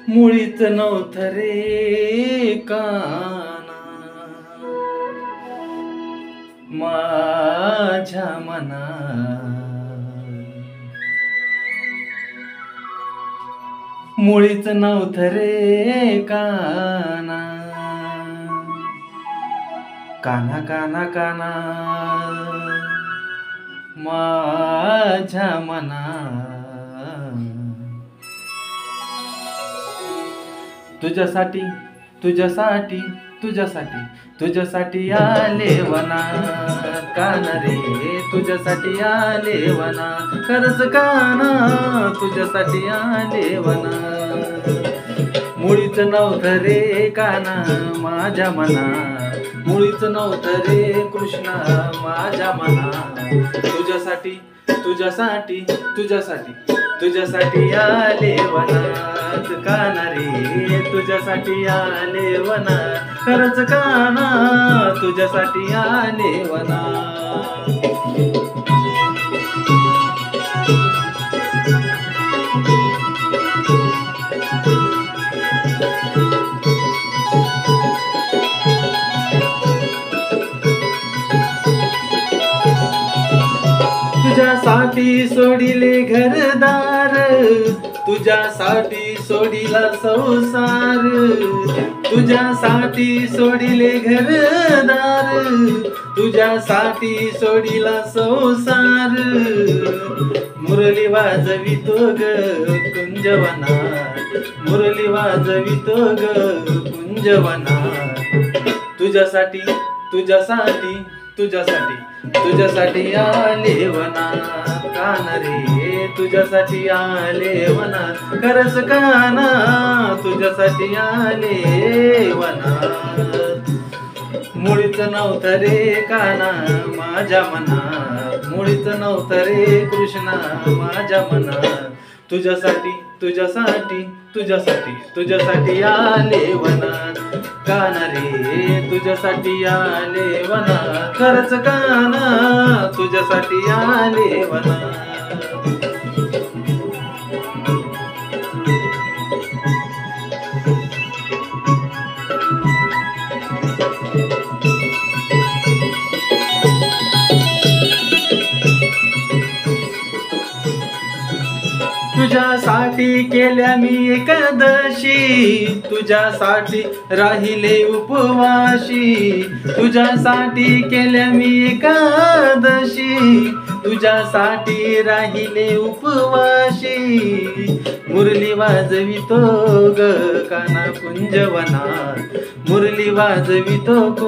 मुळीच नव्हतं रे काना माझ्या मना, मुळीच नव्हतं रे काना काना काना काना माझ्या मना. तुझ्यासाठी तुझ्यासाठी तुझ्यासाठी तुझ्यासाठी आले वनात काना रे, तुझ्यासाठी आले वनात खरंच काना, तुझ्यासाठी आले वनात. मुळीच नव्हतं रे काना माझ्या मना, मुळीच नव्हतं रे कृष्णा माझ्या मना. तुझ्यासाठी तुझ्यासाठी तुझ्यासाठी तुझ्यासाठी आले वनात काना रे, तुझ्यासाठी आले वनात खरंच काना, तुझ्यासाठी आले वनात. तुझ्यासाठी सोडिले घरदार, तुझ्यासाठी सोडिला संसार, तुझ्यासाठी सोडिले घरदार, तुझ्यासाठी सोडिला संसार. मुरली वाजवितो ग कुंजवनात, मुरली वाजवितो ग कुंजवनात. तुझ्यासाठी तुझ्यासाठी तुझ्यासाठी तुझ्यासाठी आले वनात काना रे, तुझ्यासाठी आले वनात खरंच काना, तुझ्यासाठी आले वनात. मुळीच नव्हतं रे काना माझ्या मनात, मुळीच नव्हतं रे कृष्णा माझ्या मनात. तुझ्यासाठी तुझ्यासाठी तुझ्यासाठी तुझ्यासाठी आले वनात काना रे, तुझ्यासाठी आले वनात खरंच काना, तुझ्यासाठी आले वनात. तुझ्यासाठी केल्या मी एकादशी, तुझ्यासाठी राहिले उपवाशी, तुझ्यासाठी केल्या मी एकादशी, तुझ्यासाठी राहिले उपवाशी. मुरली वाजवितो ग काना कुंजवनात, मुरली वाजवितो ग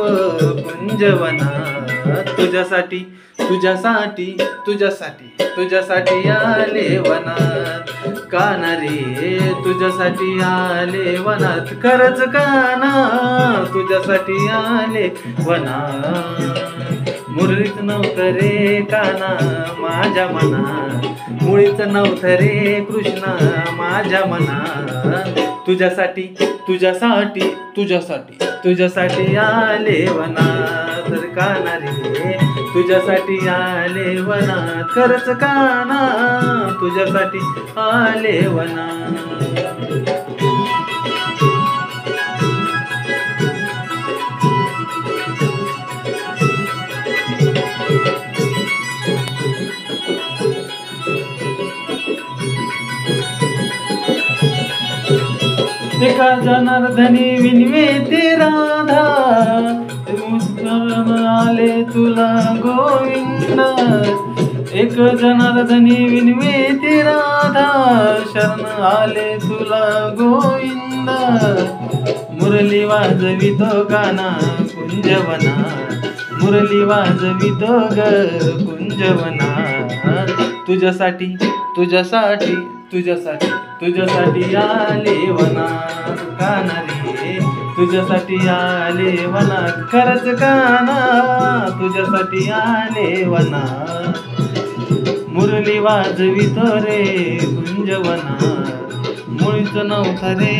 कुंजवनात. तुझ्यासाठी तुझ्यासाठी तुझ्यासाठी तुझ्यासाठी आले वनात काना रे, तुझ्यासाठी आले वनात खरंच काना, तुझ्यासाठी आले वनात. मुरलीच नव्हतं रे काना माझ्या मनात, मुळीच नव्हतं रे कृष्णा माझ्या मनात. तुझ्यासाठी तुझ्यासाठी तुझ्यासाठी तुझ्यासाठी आले वनात काना रे, तुझ्यासाठी आले वनात खरंच काना, तुझ्यासाठी आले वनात. एका जनार्दनी विनवे ते राधा, आले तुला गोविंद. एक जनार्दनी विनवे ते राधा, शरण आले तुला गोविंद. मुरली वाजवितो काना कुंजवनात, मुरली वाजवितो ग कुंजवनात. तुझ्यासाठी तुझ्यासाठी तुझ्यासाठी तुझ्यासाठी आले वनात काना रे, तुझ्यासाठी आले वनात खरंच काना, तुझ्यासाठी आले वनात. मुरली वाजवितो रे कुंजवनात, मुळीच नव्हतं रे